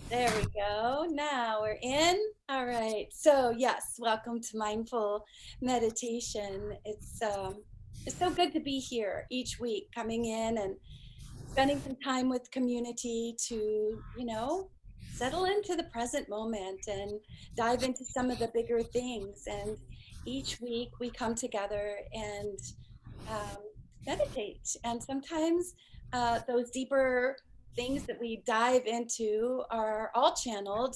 There we go. Now we're in. All right. So yes, welcome to mindful meditation. It's so good to be here each week, coming in and spending some time with community to, settle into the present moment and dive into some of the bigger things. And each week we come together and um, meditate. And sometimes those deeper things that we dive into are all channeled.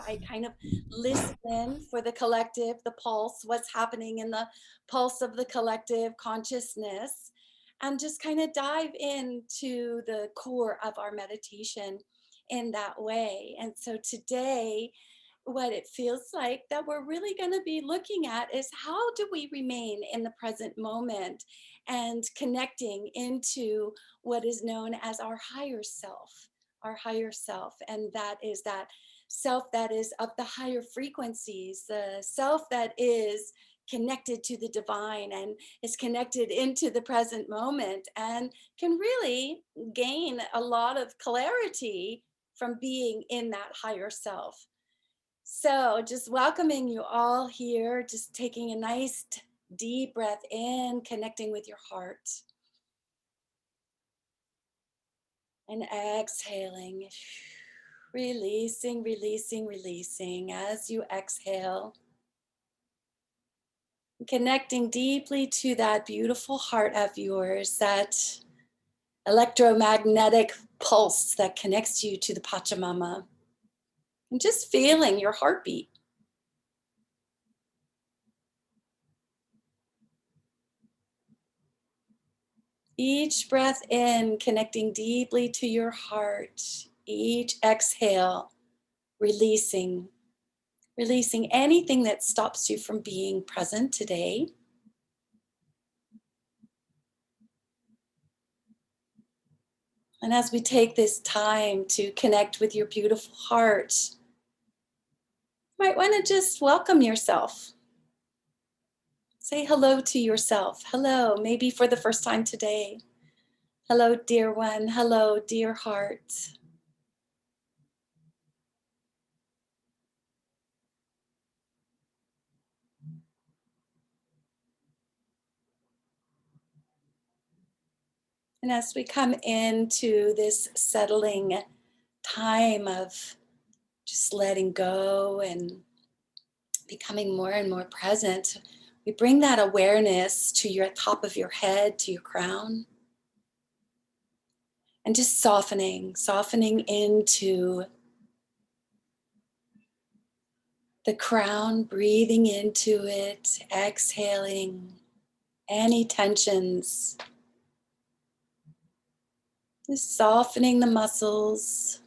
I kind of listen for the collective, the pulse, what's happening in the pulse of the collective consciousness, and just kind of dive into the core of our meditation in that way. And so today, what it feels like that we're really going to be looking at is how do we remain in the present moment and connecting into what is known as our higher self. And that is that self that is of the higher frequencies, the self that is connected to the divine and is connected into the present moment and can really gain a lot of clarity from being in that higher self. So, just welcoming you all here, just taking a nice deep breath in, connecting with your heart, and exhaling, releasing, releasing, releasing as you exhale, connecting deeply to that beautiful heart of yours, that electromagnetic pulse that connects you to the Pachamama, and just feeling your heartbeat. Each breath in, connecting deeply to your heart. Each exhale, releasing, releasing anything that stops you from being present today. And as we take this time to connect with your beautiful heart, you might want to just welcome yourself. Say hello to yourself. Hello, maybe for the first time today. Hello, dear one. Hello, dear heart. And as we come into this settling time of just letting go and becoming more and more present, we bring that awareness to your top of your head, to your crown, and just softening into the crown, breathing into it, exhaling any tensions, just softening the muscles,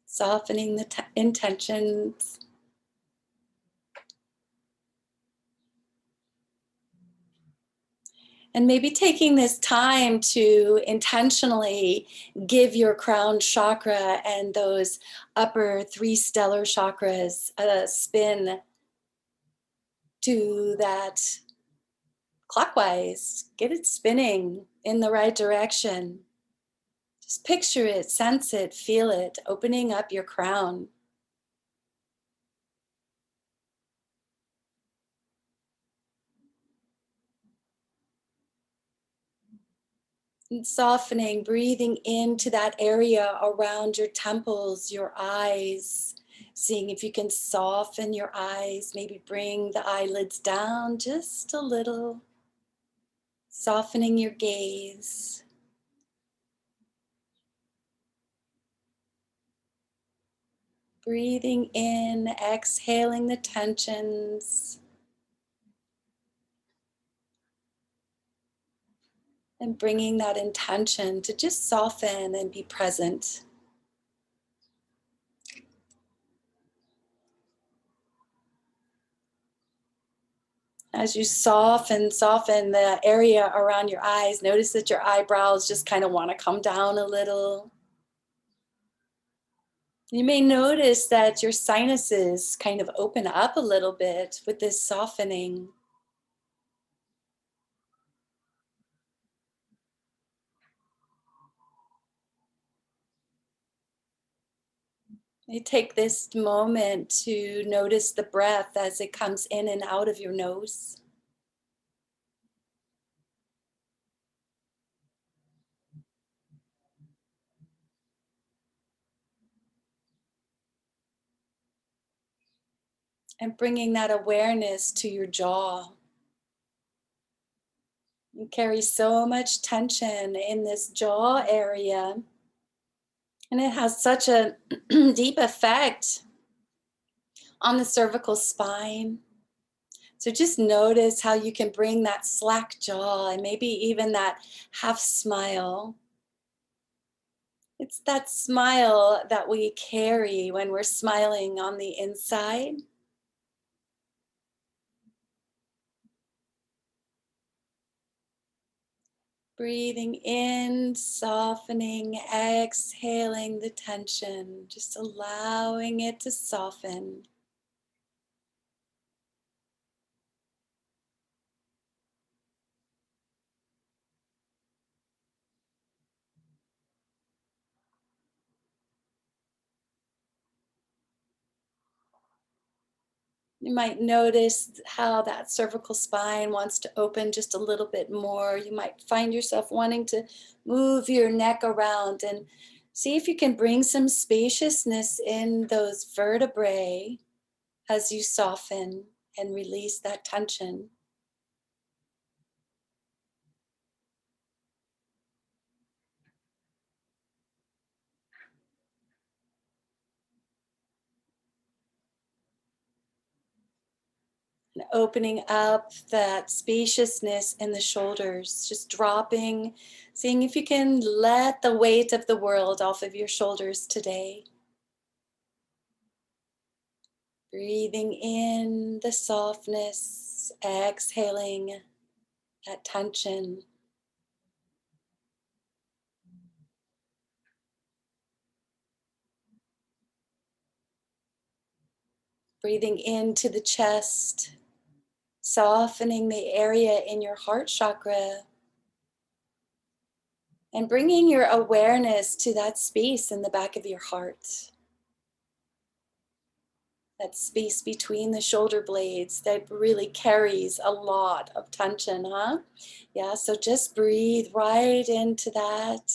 softening the intentions. And maybe taking this time to intentionally give your crown chakra and those upper three stellar chakras a spin to that clockwise. Get it spinning in the right direction. Just picture it, sense it, feel it, opening up your crown. And softening, breathing into that area around your temples, your eyes, seeing if you can soften your eyes, maybe bring the eyelids down just a little, softening your gaze. Breathing in, exhaling the tensions, and bringing that intention to just soften and be present. As you soften the area around your eyes, notice that your eyebrows just kind of want to come down a little. You may notice that your sinuses kind of open up a little bit with this softening. You take this moment to notice the breath as it comes in and out of your nose. And bringing that awareness to your jaw. You carry so much tension in this jaw area, and it has such a deep effect on the cervical spine. So just notice how you can bring that slack jaw and maybe even that half smile. It's that smile that we carry when we're smiling on the inside. Breathing in, softening, exhaling the tension, just allowing it to soften. You might notice how that cervical spine wants to open just a little bit more. You might find yourself wanting to move your neck around and see if you can bring some spaciousness in those vertebrae as you soften and release that tension. And opening up that spaciousness in the shoulders, just dropping, seeing if you can let the weight of the world off of your shoulders today. Breathing in the softness, exhaling that tension. Breathing into the chest, softening the area in your heart chakra, and bringing your awareness to that space in the back of your heart. That space between the shoulder blades that really carries a lot of tension, huh? Yeah, so just breathe right into that.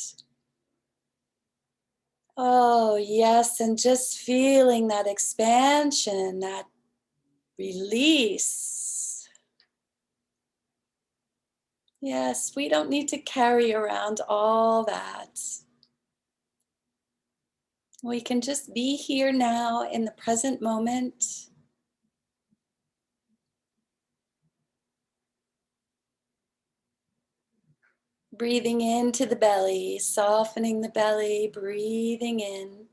Oh, yes, and just feeling that expansion, that release. Yes, we don't need to carry around all that. We can just be here now in the present moment. Breathing into the belly, softening the belly, breathing in.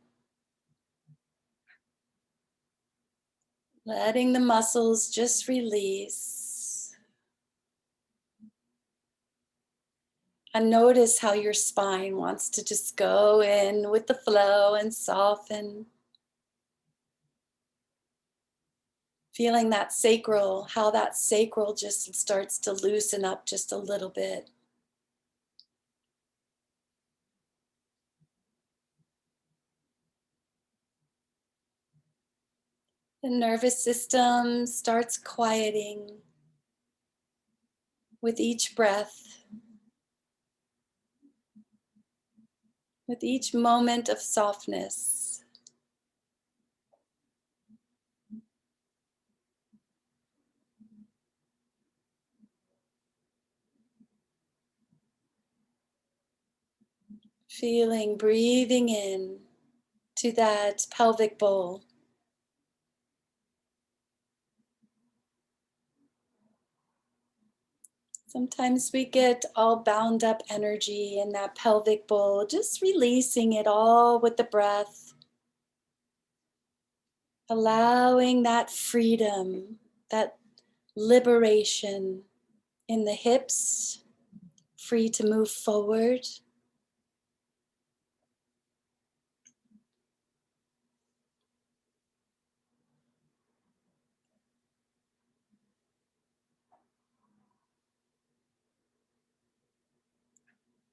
Letting the muscles just release. And notice how your spine wants to just go in with the flow and soften. Feeling that sacral, how that sacral just starts to loosen up just a little bit. The nervous system starts quieting with each breath, with each moment of softness. Feeling, breathing in to that pelvic bowl. Sometimes we get all bound up energy in that pelvic bowl, just releasing it all with the breath, allowing that freedom, that liberation in the hips, free to move forward.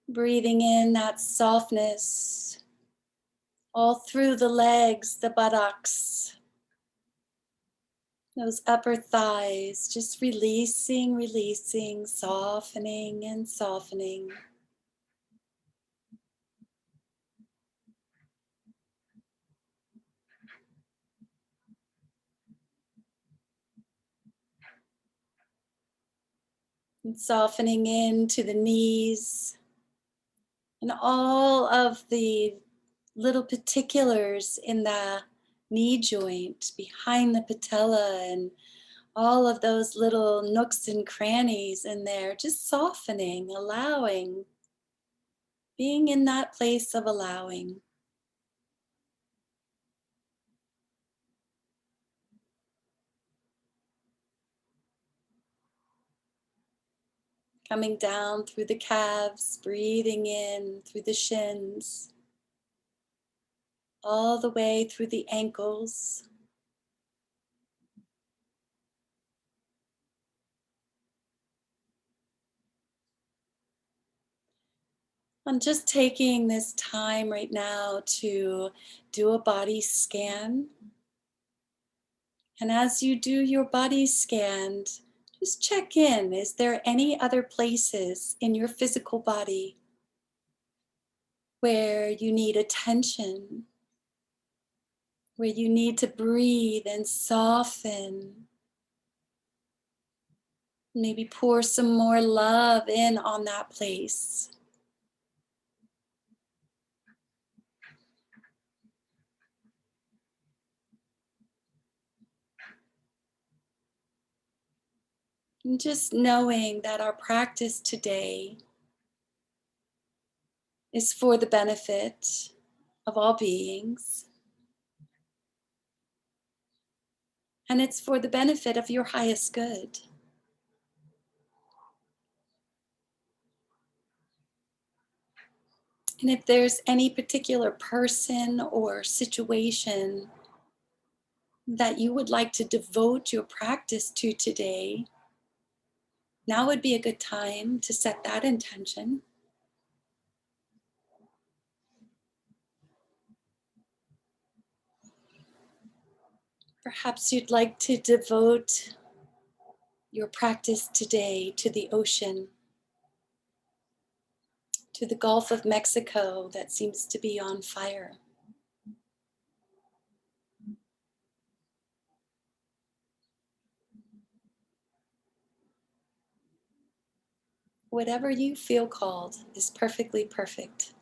Breathing in that softness, all through the legs, the buttocks, those upper thighs, just releasing, releasing, softening and softening. And softening into the knees and all of the little particulars in the knee joint behind the patella and all of those little nooks and crannies in there, just softening, allowing, being in that place of allowing. Coming down through the calves, breathing in through the shins, all the way through the ankles. I'm just taking this time right now to do a body scan. And as you do your body scan, just check in. Is there any other places in your physical body where you need attention, where you need to breathe and soften? Maybe pour some more love in on that place. And just knowing that our practice today is for the benefit of all beings. And it's for the benefit of your highest good. And if there's any particular person or situation that you would like to devote your practice to today, now would be a good time to set that intention. Perhaps you'd like to devote your practice today to the ocean, to the Gulf of Mexico that seems to be on fire. Whatever you feel called is perfectly perfect.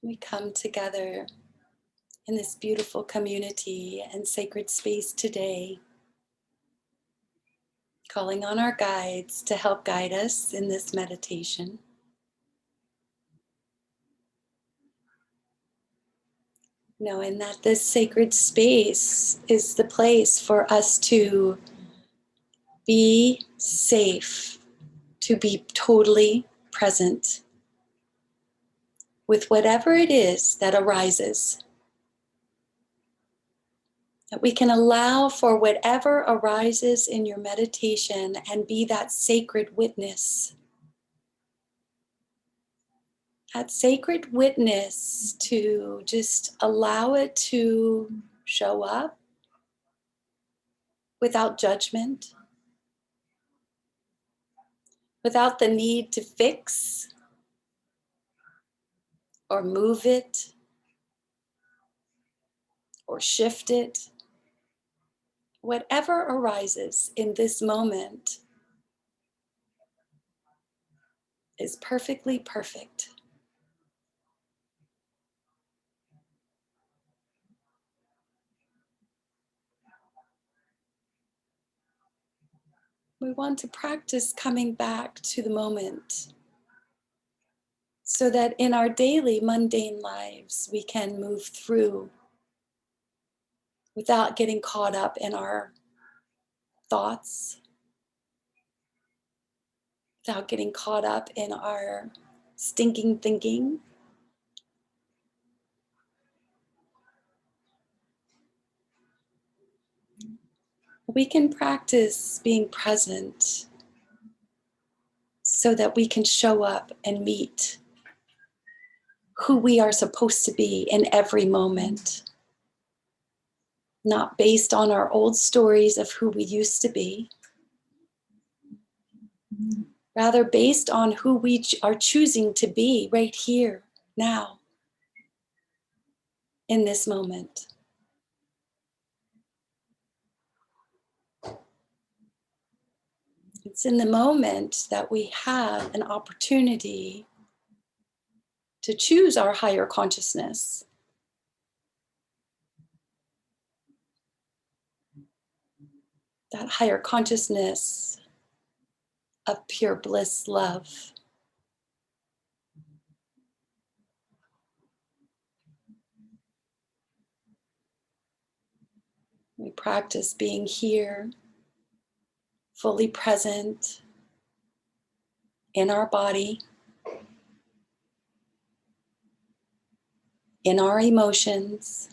We come together in this beautiful community and sacred space today, calling on our guides to help guide us in this meditation. Knowing that this sacred space is the place for us to be safe, to be totally present with whatever it is that arises. That we can allow for whatever arises in your meditation and be that sacred witness. That sacred witness to just allow it to show up without judgment, without the need to fix or move it or shift it. Whatever arises in this moment is perfectly perfect. We want to practice coming back to the moment so that in our daily mundane lives we can move through without getting caught up in our thoughts, without getting caught up in our stinking thinking. We can practice being present so that we can show up and meet who we are supposed to be in every moment, not based on our old stories of who we used to be, rather based on who we are choosing to be right here, now, in this moment. It's in the moment that we have an opportunity to choose our higher consciousness. That higher consciousness of pure bliss love. We practice being here, fully present in our body, in our emotions,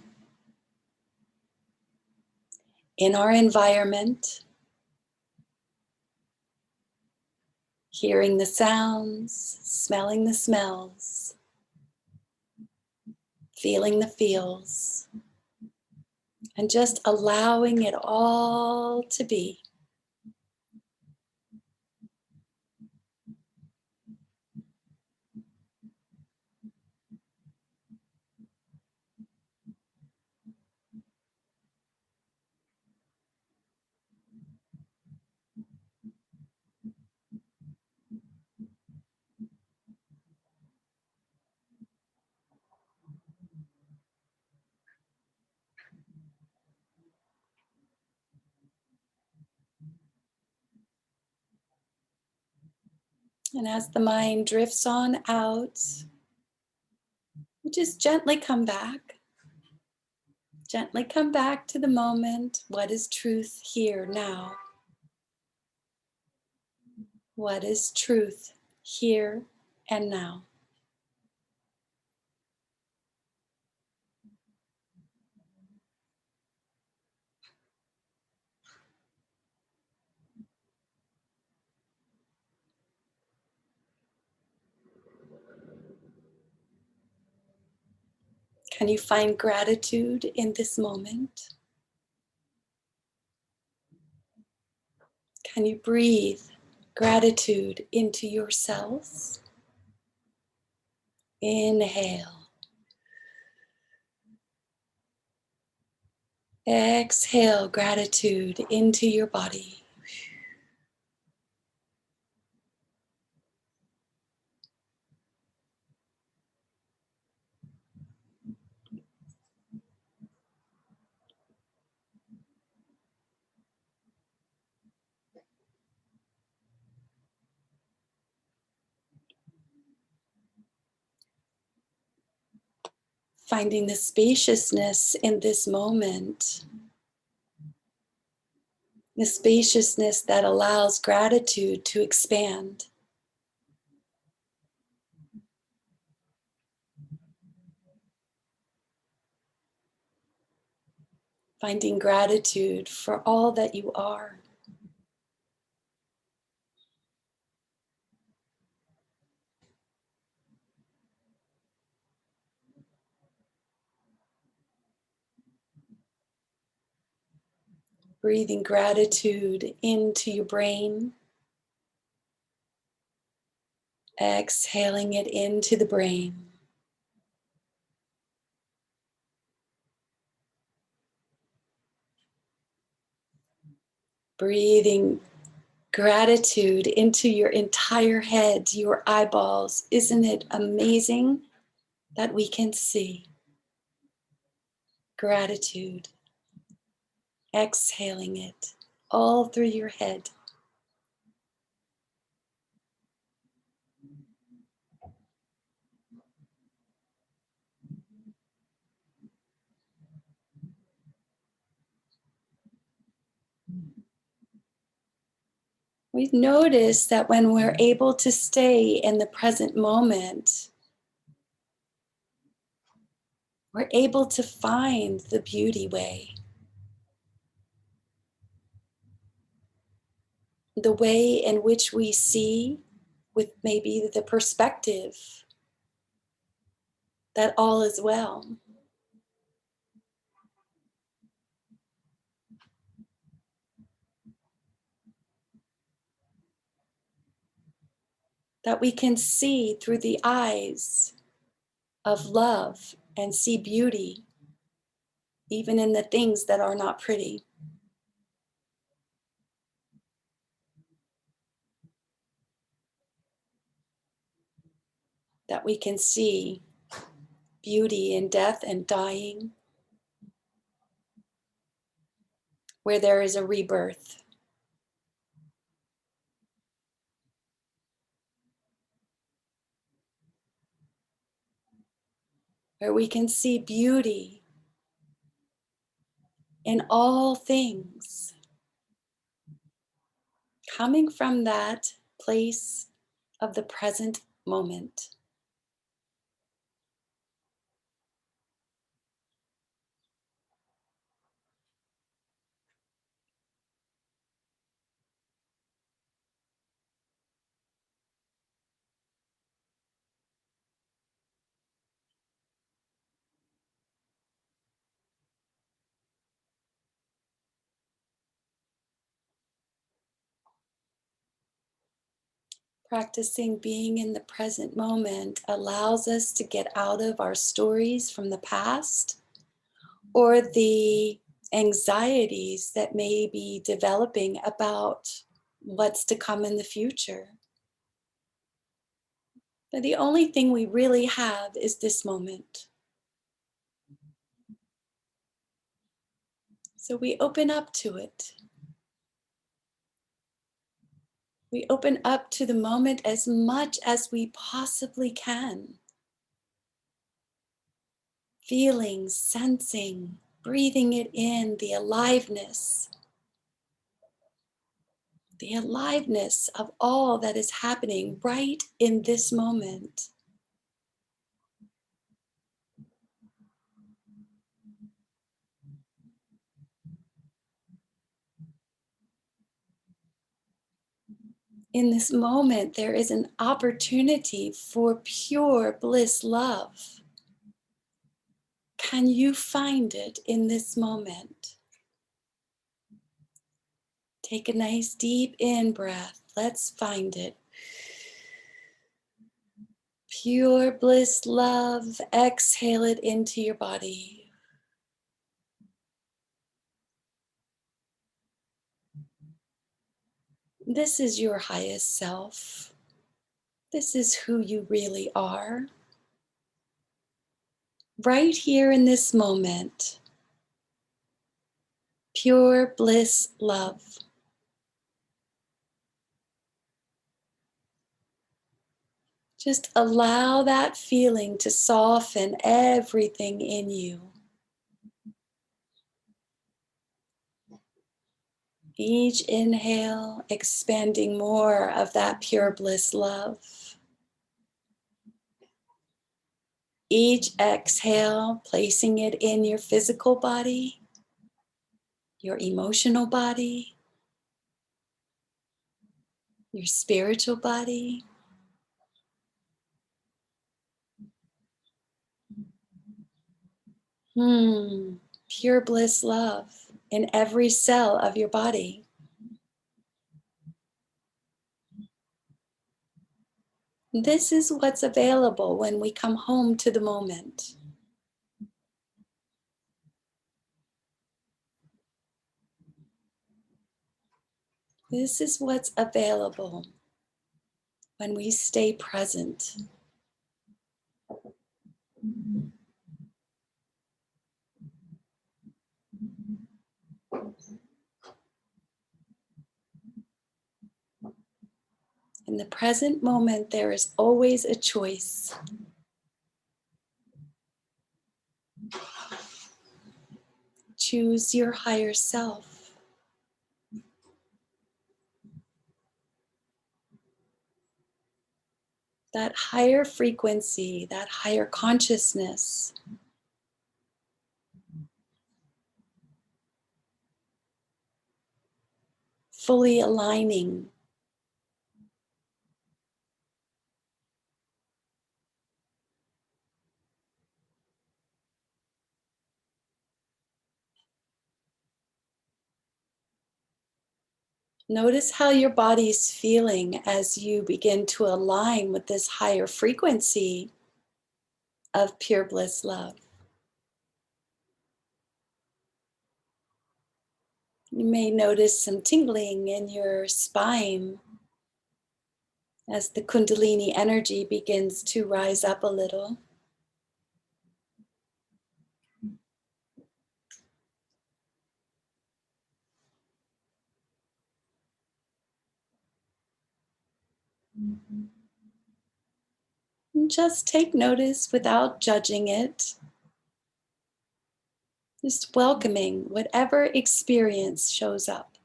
in our environment, hearing the sounds, smelling the smells, feeling the feels, and just allowing it all to be. And as the mind drifts on out, we just gently come back. Gently come back to the moment. What is truth here now? What is truth here and now? Can you find gratitude in this moment? Can you breathe gratitude into your cells? Inhale. Exhale gratitude into your body. Finding the spaciousness in this moment. The spaciousness that allows gratitude to expand. Finding gratitude for all that you are. Breathing gratitude into your brain. Exhaling it into the brain. Breathing gratitude into your entire head, your eyeballs. Isn't it amazing that we can see? Gratitude. Exhaling it all through your head. We've noticed that when we're able to stay in the present moment, we're able to find the beauty way, the way in which we see with maybe the perspective that all is well. That we can see through the eyes of love and see beauty, even in the things that are not pretty. That we can see beauty in death and dying, where there is a rebirth. Where we can see beauty in all things, coming from that place of the present moment. Practicing being in the present moment allows us to get out of our stories from the past or the anxieties that may be developing about what's to come in the future. But the only thing we really have is this moment. So we open up to it. We open up to the moment as much as we possibly can. Feeling, sensing, breathing it in, the aliveness of all that is happening right in this moment. In this moment, there is an opportunity for pure bliss love. Can you find it in this moment? Take a nice deep in breath. Let's find it. Pure bliss love. Exhale it into your body. This is your highest self. This is who you really are. Right here in this moment. Pure bliss love. Just allow that feeling to soften everything in you. Each inhale, expanding more of that pure bliss love. Each exhale, placing it in your physical body, your emotional body, your spiritual body. Pure bliss love in every cell of your body. This is what's available when we come home to the moment. This is what's available when we stay present. In the present moment, there is always a choice. Choose your higher self. that higher frequency, that higher consciousness. Fully aligning. Notice how your body's feeling as you begin to align with this higher frequency of pure bliss love. You may notice some tingling in your spine as the Kundalini energy begins to rise up a little. And just take notice without judging it. Just welcoming whatever experience shows up.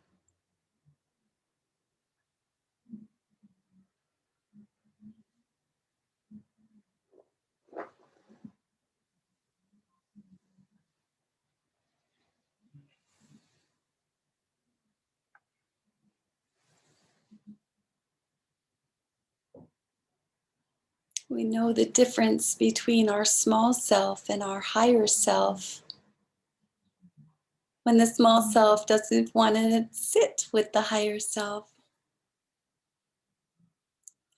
We know the difference between our small self and our higher self. When the small self doesn't want to sit with the higher self.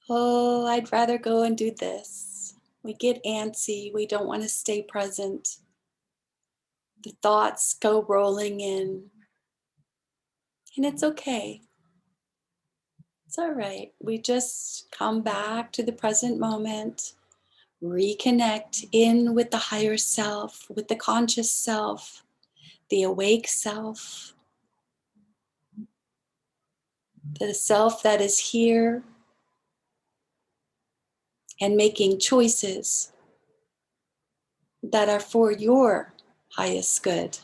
Oh, I'd rather go and do this. We get antsy. We don't want to stay present. The thoughts go rolling in. And it's okay. It's all right. We just come back to the present moment, reconnect in with the higher self, with the conscious self, the awake self, the self that is here and making choices that are for your highest good.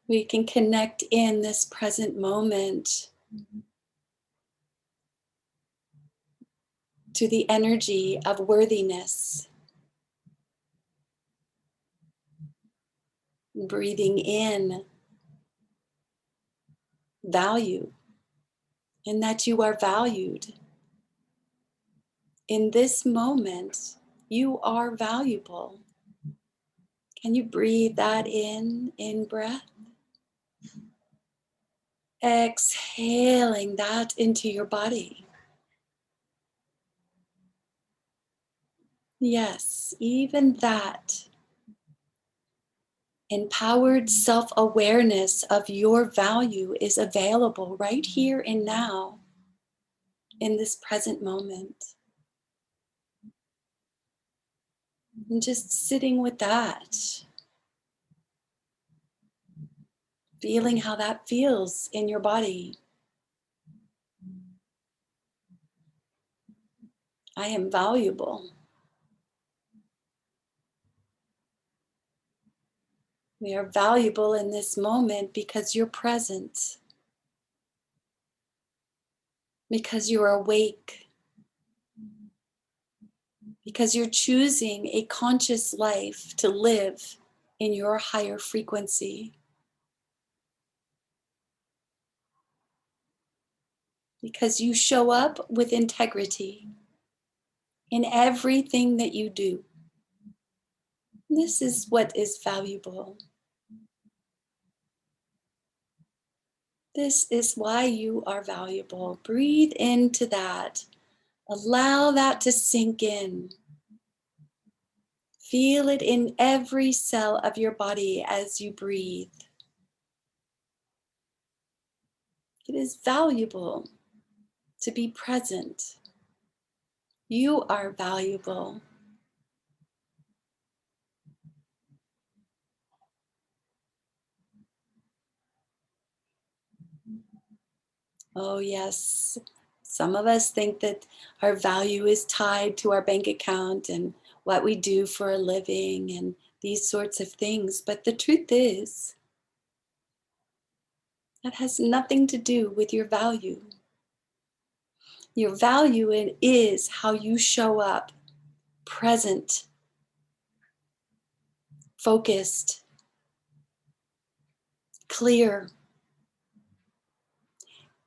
We can connect in this present moment to the energy of worthiness. Breathing in value, and that you are valued. In this moment, you are valuable. Can you breathe that in breath? Exhaling that into your body. Yes, even that empowered self-awareness of your value is available right here and now in this present moment. And just sitting with that, feeling how that feels in your body. I am valuable. We are valuable in this moment because you're present, because you're awake, because you're choosing a conscious life to live in your higher frequency, because you show up with integrity in everything that you do. This is what is valuable. This is why you are valuable. Breathe into that. Allow that to sink in. Feel it in every cell of your body as you breathe. It is valuable to be present. You are valuable. Oh, yes. Some of us think that our value is tied to our bank account and what we do for a living and these sorts of things. But the truth is, that has nothing to do with your value. Your value is how you show up, present, focused, clear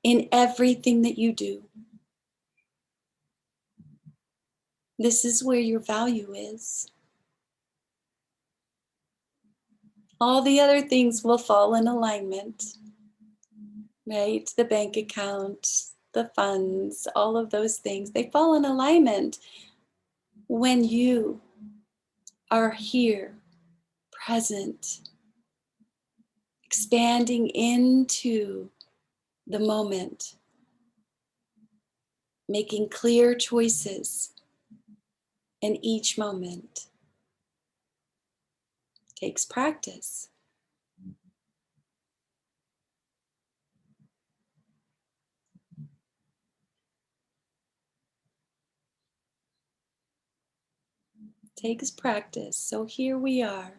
in everything that you do. This is where your value is. All the other things will fall in alignment, right? The bank account, the funds, all of those things, they fall in alignment when you are here, present, expanding into the moment, making clear choices in each moment. Takes practice. Takes practice. So here we are,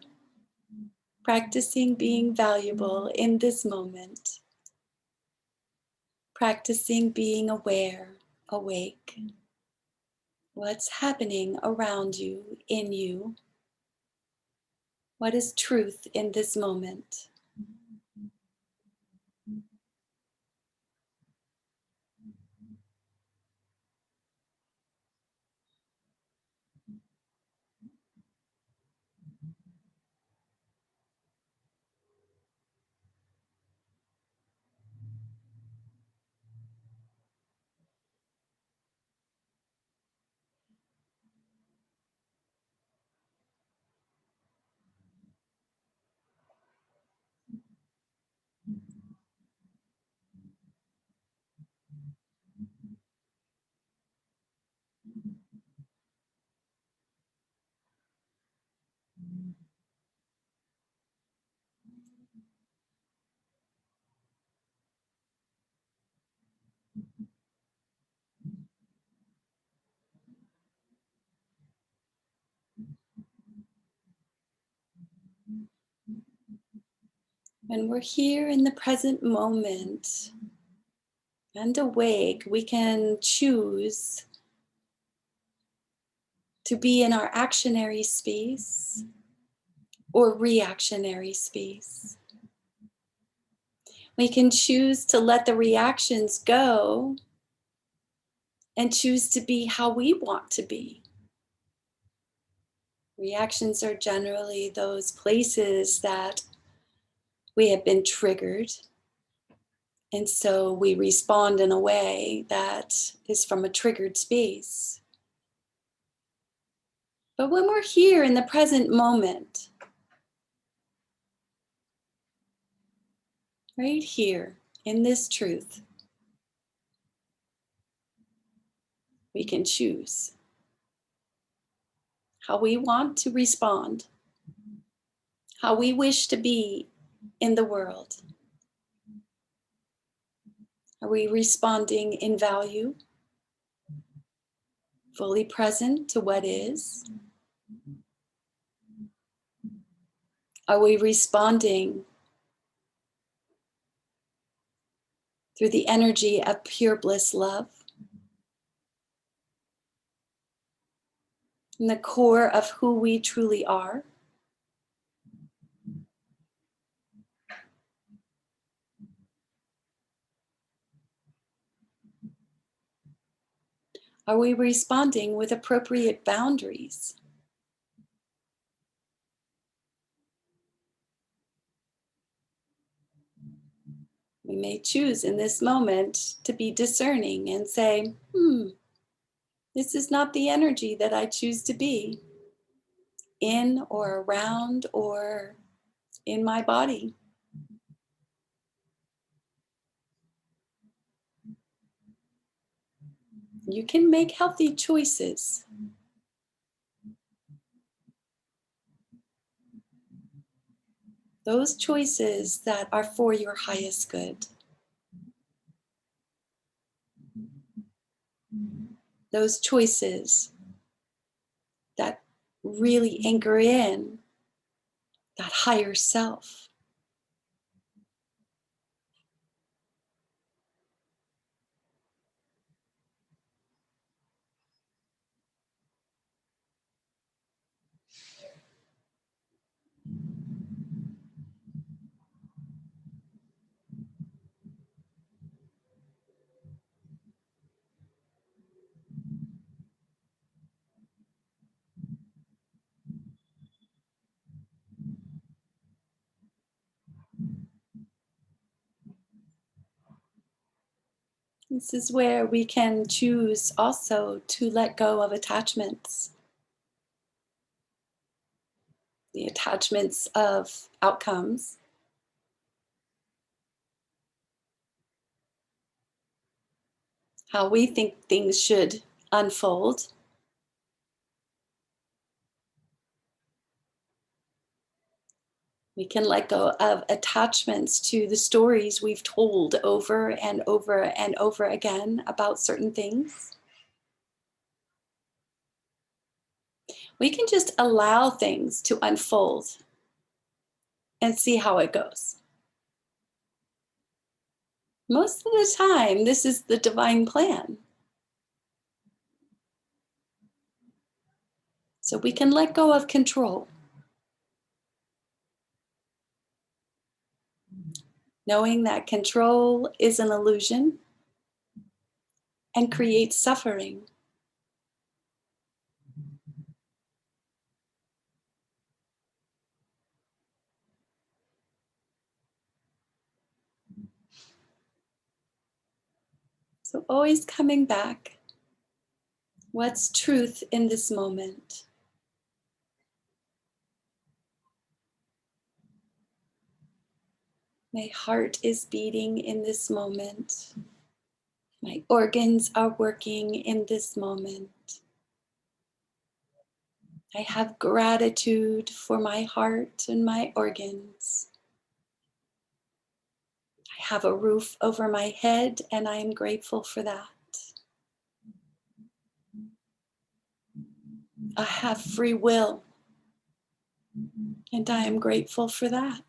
practicing being valuable in this moment, practicing being aware, awake. What's happening around you, in you? What is truth in this moment? When we're here in the present moment and awake, we can choose to be in our actionary space or reactionary space. We can choose to let the reactions go and choose to be how we want to be. Reactions are generally those places that we have been triggered. And so we respond in a way that is from a triggered space. But when we're here in the present moment, right here in this truth, we can choose how we want to respond, how we wish to be in the world. Are we responding in value, fully present to what is? Are we responding through the energy of pure bliss love, in the core of who we truly are? Are we responding with appropriate boundaries? We may choose in this moment to be discerning and say, this is not the energy that I choose to be in or around or in my body. You can make healthy choices. Those choices that are for your highest good. Those choices that really anchor in that higher self. This is where we can choose also to let go of attachments, the attachments of outcomes, how we think things should unfold. We can let go of attachments to the stories we've told over and over and over again about certain things. We can just allow things to unfold and see how it goes. Most of the time, this is the divine plan. So we can let go of control, knowing that control is an illusion and creates suffering. So always coming back, what's truth in this moment? My heart is beating in this moment. My organs are working in this moment. I have gratitude for my heart and my organs. I have a roof over my head, and I am grateful for that. I have free will, and I am grateful for that.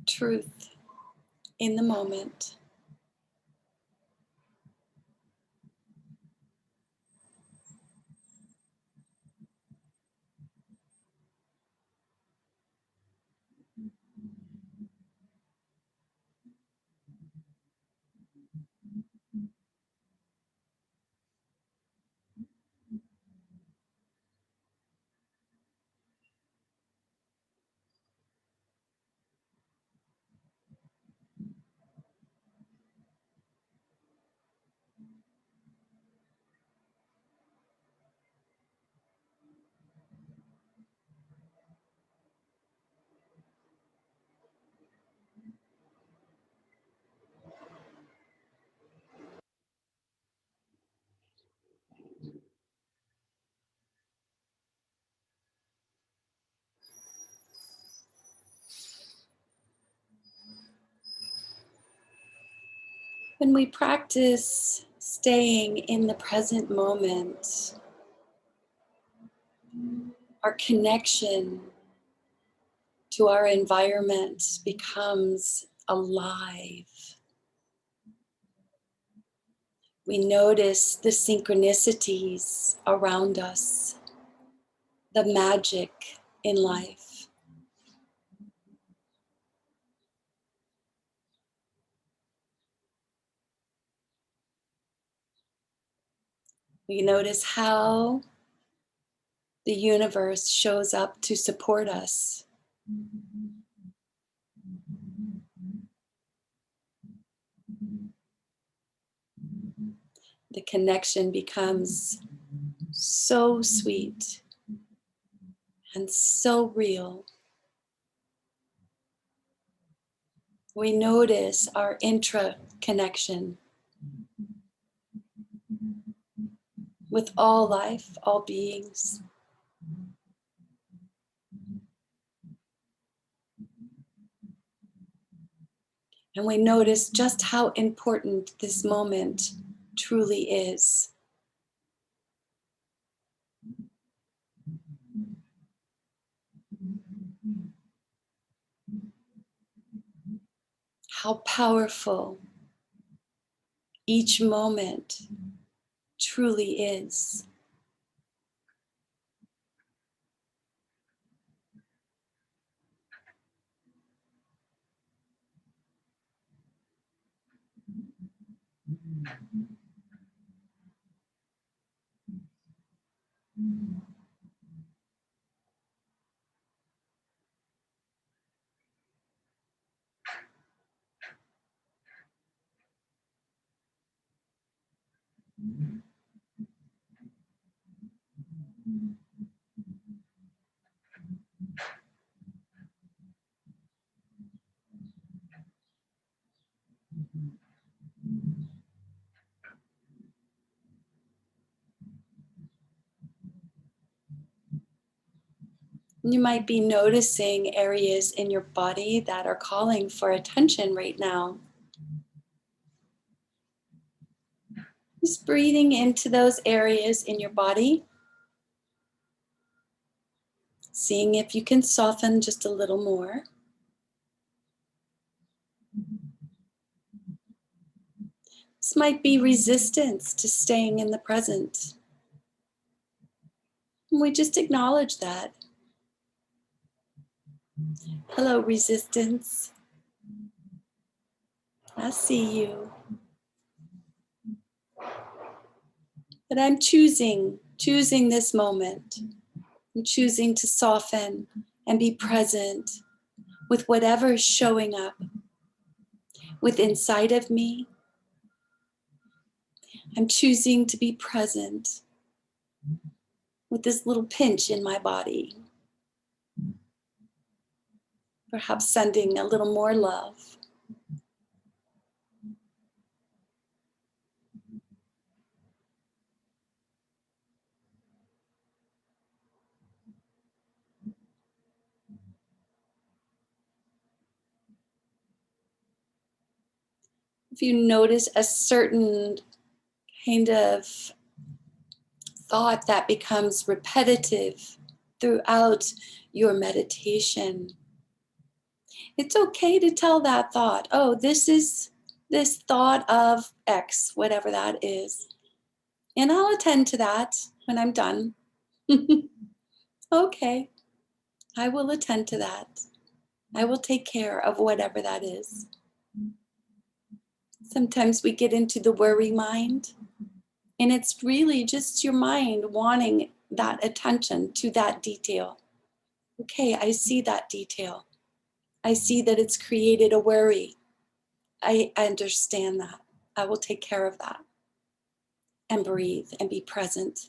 Truth in the moment. When we practice staying in the present moment, our connection to our environment becomes alive. We notice the synchronicities around us, the magic in life. We notice how the universe shows up to support us. The connection becomes so sweet and so real. We notice our intra-connection with all life, all beings. And we notice just how important this moment truly is. How powerful each moment truly is. You might be noticing areas in your body that are calling for attention right now. Just breathing into those areas in your body. Seeing if you can soften just a little more. This might be resistance to staying in the present. And we just acknowledge that. Hello, resistance. I see you. But I'm choosing this moment. I'm choosing to soften and be present with whatever is showing up with inside of me. I'm choosing to be present with this little pinch in my body. Perhaps sending a little more love. If you notice a certain kind of thought that becomes repetitive throughout your meditation, it's okay to tell that thought, oh, this is this thought of X, whatever that is. And I'll attend to that when I'm done. Okay, I will attend to that. I will take care of whatever that is. Sometimes we get into the worry mind, and it's really just your mind wanting that attention to that detail. Okay, I see that detail. I see that it's created a worry. I understand that. I will take care of that. And breathe and be present.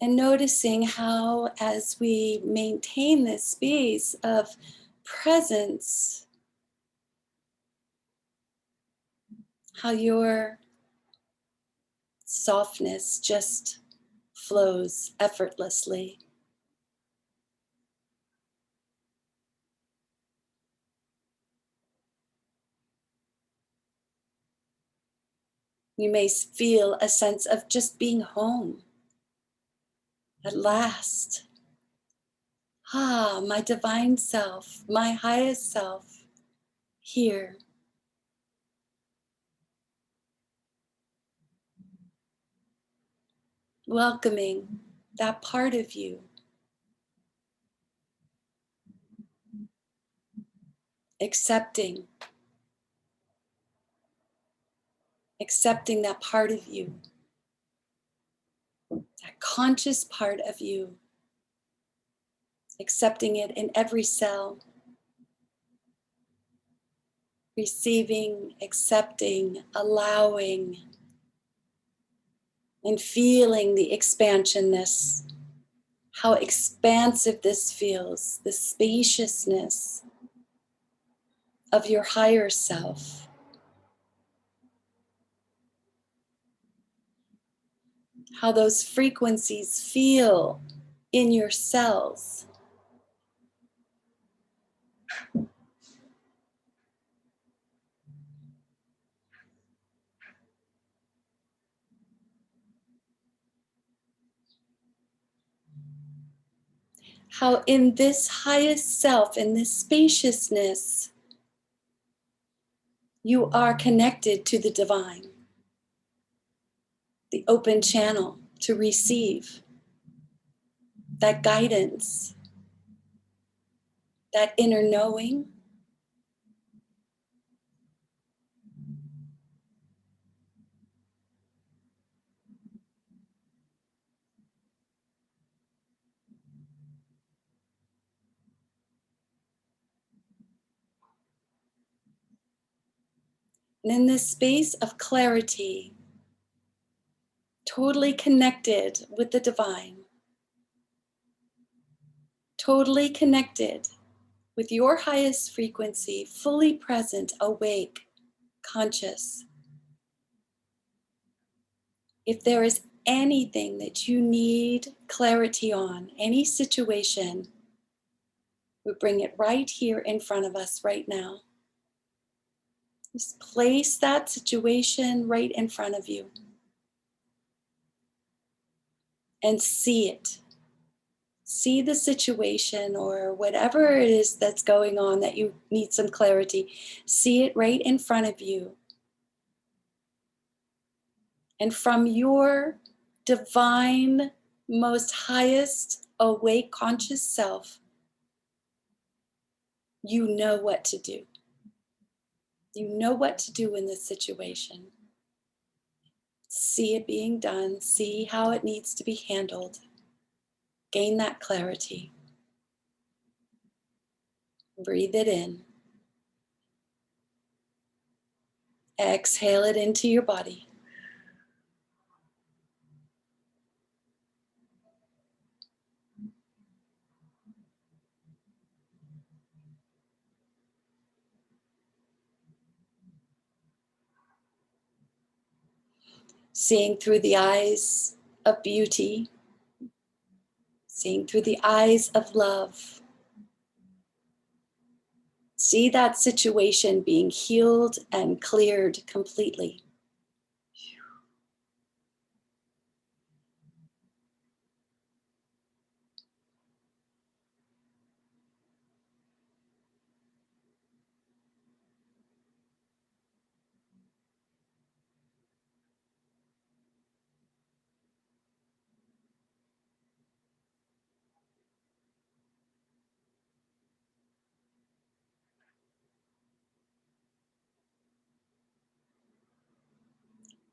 And noticing how, as we maintain this space of presence, how your softness just flows effortlessly. You may feel a sense of just being home. At last, my divine self, my highest self, here. welcoming that part of you, accepting that part of you, that conscious part of you, accepting it in every cell, receiving, accepting, allowing, and feeling the expansionness, how expansive this feels, the spaciousness of your higher self. How those frequencies feel in your cells. How in this highest self, in this spaciousness, you are connected to the divine, the open channel to receive that guidance, that inner knowing. And in this space of clarity, totally connected with the divine, totally connected with your highest frequency, fully present, awake, conscious. If there is anything that you need clarity on, any situation, we bring it right here in front of us right now. Just place that situation right in front of you and see it. See the situation or whatever it is that's going on that you need some clarity. See it right in front of you. And from your divine, most highest, awake, conscious self, you know what to do. You know what to do in this situation. See it being done. See how it needs to be handled. Gain that clarity. Breathe it in. Exhale it into your body. Seeing through the eyes of beauty. Seeing through the eyes of love. See that situation being healed and cleared completely.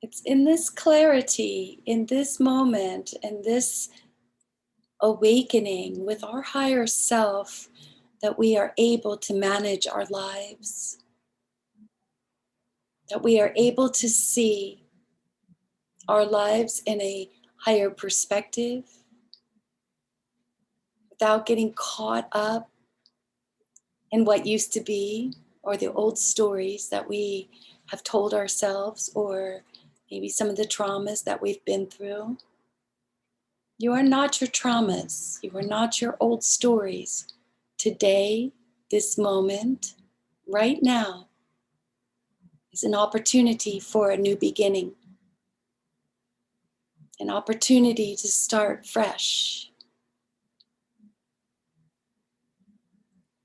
It's in this clarity, in this moment, in this awakening with our higher self that we are able to manage our lives, that we are able to see our lives in a higher perspective without getting caught up in what used to be or the old stories that we have told ourselves or maybe some of the traumas that we've been through. You are not your traumas. You are not your old stories. Today, this moment, right now, is an opportunity for a new beginning, an opportunity to start fresh.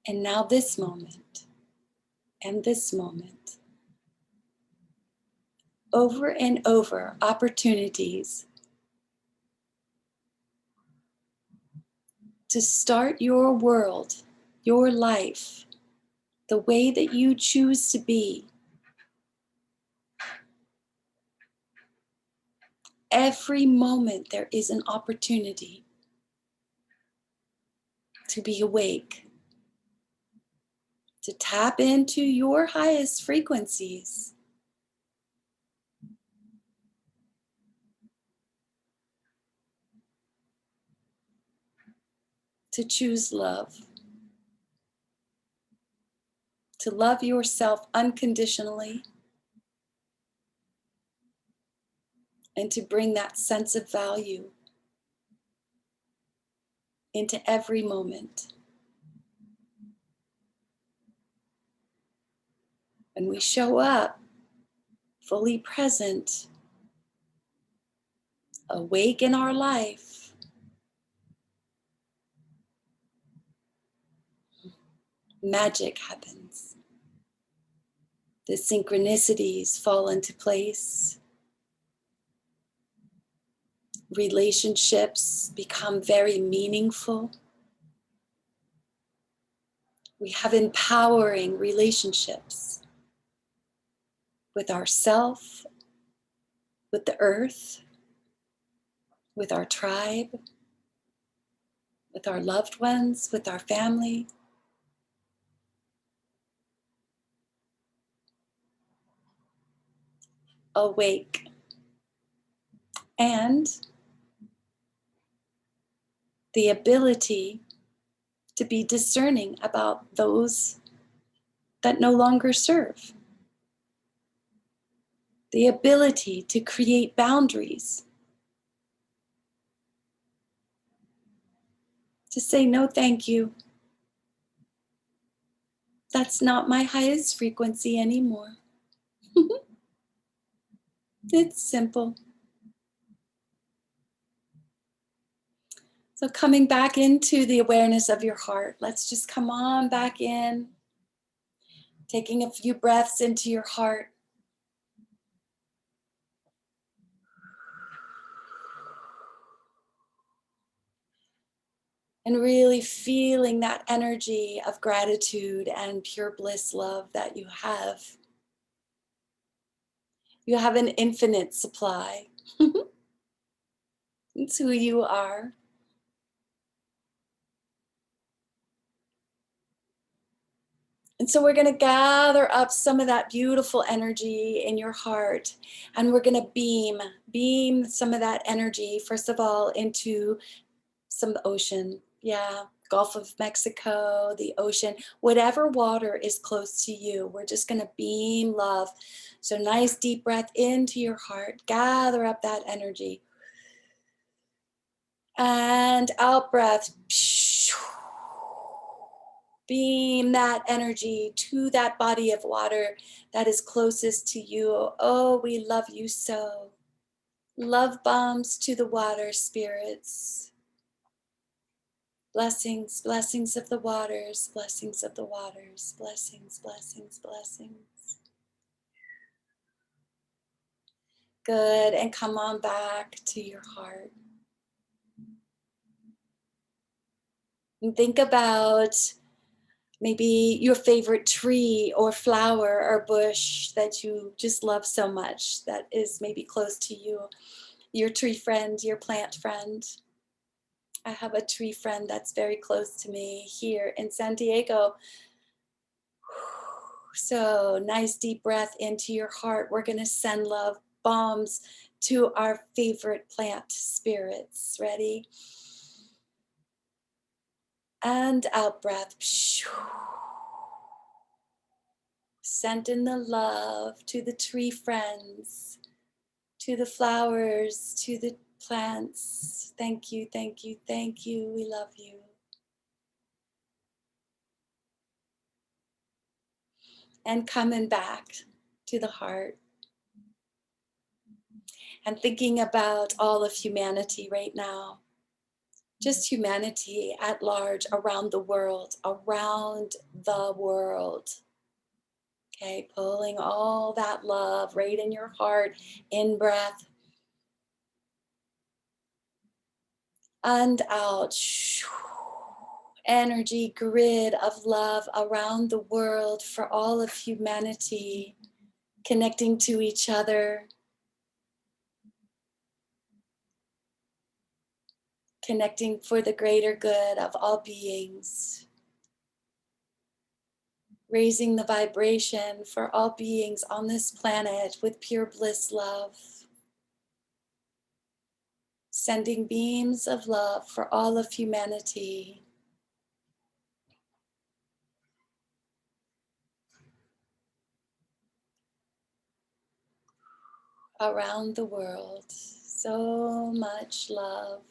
And now this moment, and this moment, over and over, opportunities to start your world, your life, the way that you choose to be. Every moment there is an opportunity to be awake, to tap into your highest frequencies, to choose love, to love yourself unconditionally, and to bring that sense of value into every moment. When we show up fully present, awake in our life, magic happens. The synchronicities fall into place. Relationships become very meaningful. We have empowering relationships with ourself, with the earth, with our tribe, with our loved ones, with our family. Awake. And the ability to be discerning about those that no longer serve. The ability to create boundaries. To say, no, thank you. That's not my highest frequency anymore. It's simple. So coming back into the awareness of your heart, let's just come on back in, taking a few breaths into your heart. And really feeling that energy of gratitude and pure bliss love that you have. You have an infinite supply. It's who you are. And so we're going to gather up some of that beautiful energy in your heart, and we're going to beam some of that energy, first of all, into some ocean. Yeah, Gulf of Mexico, the ocean, whatever water is close to you, we're just going to beam love. So nice deep breath into your heart, gather up that energy. And out breath. Beam that energy to that body of water that is closest to you. Oh, we love you so. Love bombs to the water spirits. Blessings, blessings of the waters, blessings of the waters, blessings, blessings, blessings. Good, and come on back to your heart. And think about maybe your favorite tree or flower or bush that you just love so much that is maybe close to you. Your tree friend, your plant friend. I have a tree friend that's very close to me here in San Diego. So nice deep breath into your heart. We're going to send love bombs to our favorite plant spirits. Ready? And out breath. Send in the love to the tree friends, to the flowers, to the plants. Thank you, thank you, thank you. We love you. And coming back to the heart and thinking about all of humanity right now. Just humanity at large, around the world, around the world. Okay, pulling all that love right in your heart, in breath. And out. energy grid of love around the world for all of humanity, connecting to each other, connecting for the greater good of all beings, raising the vibration for all beings on this planet with pure bliss love, sending beams of love for all of humanity. Around the world, so much love.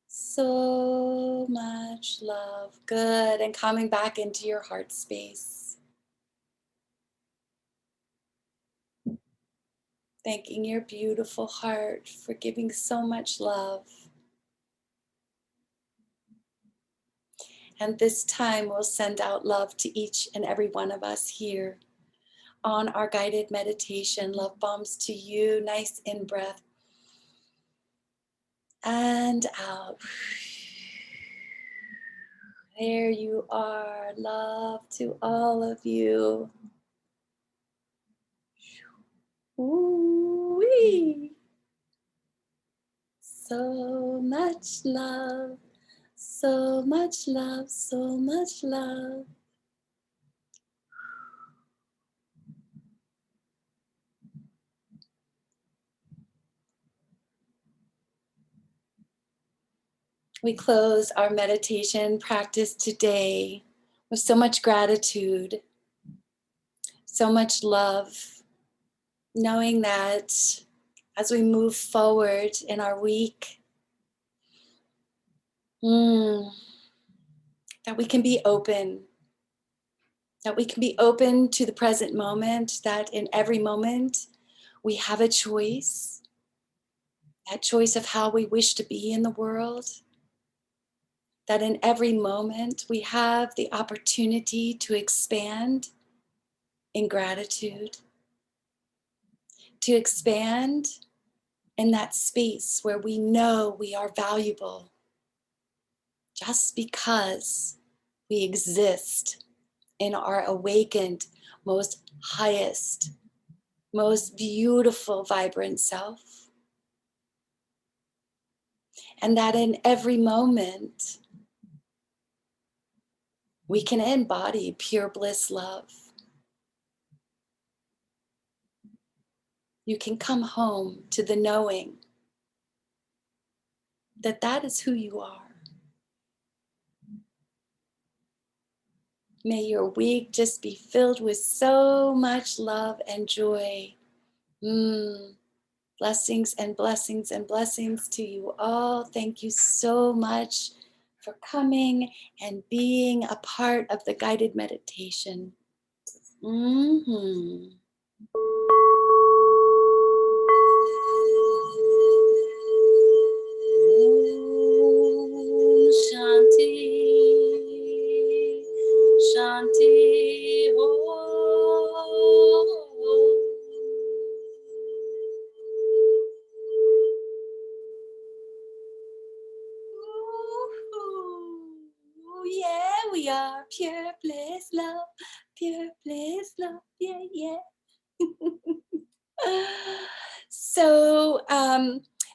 So much love. Good. And coming back into your heart space. Thanking your beautiful heart for giving so much love. And this time we'll send out love to each and every one of us here on our guided meditation. Love bombs to you. Nice in breath. And out. There you are. Love to all of you. Ooh-wee. So much love, so much love, so much love. We close our meditation practice today with so much gratitude, so much love, knowing that as we move forward in our week, that we can be open, that we can be open to the present moment, that in every moment we have a choice, that choice of how we wish to be in the world, that in every moment we have the opportunity to expand in gratitude, to expand in that space where we know we are valuable just because we exist in our awakened, most highest, most beautiful, vibrant self. And that in every moment, we can embody pure bliss love. You can come home to the knowing that that is who you are. May your week just be filled with so much love and joy. Blessings and blessings and blessings to you all. Thank you so much for coming and being a part of the guided meditation. Shanti, Shanti, yeah, we are pure bliss love, pure bliss love, yeah, yeah. So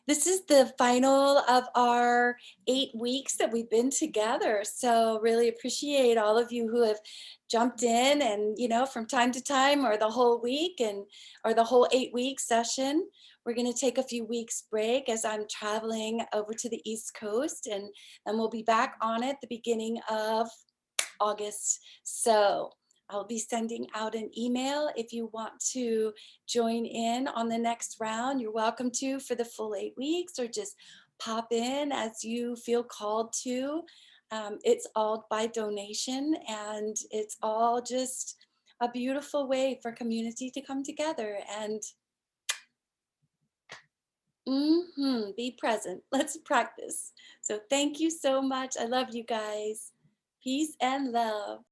this is the final of our 8 weeks that we've been together. So really appreciate all of you who have jumped in and, from time to time, or the whole week, or the whole 8-week session. We're going to take a few weeks break as I'm traveling over to the East Coast, and then we'll be back on it the beginning of August. So I'll be sending out an email if you want to join in on the next round. You're welcome to for the full 8 weeks, or just pop in as you feel called to. It's all by donation, and it's all just a beautiful way for community to come together and be present. Let's practice. So thank you so much. I love you guys. Peace and love.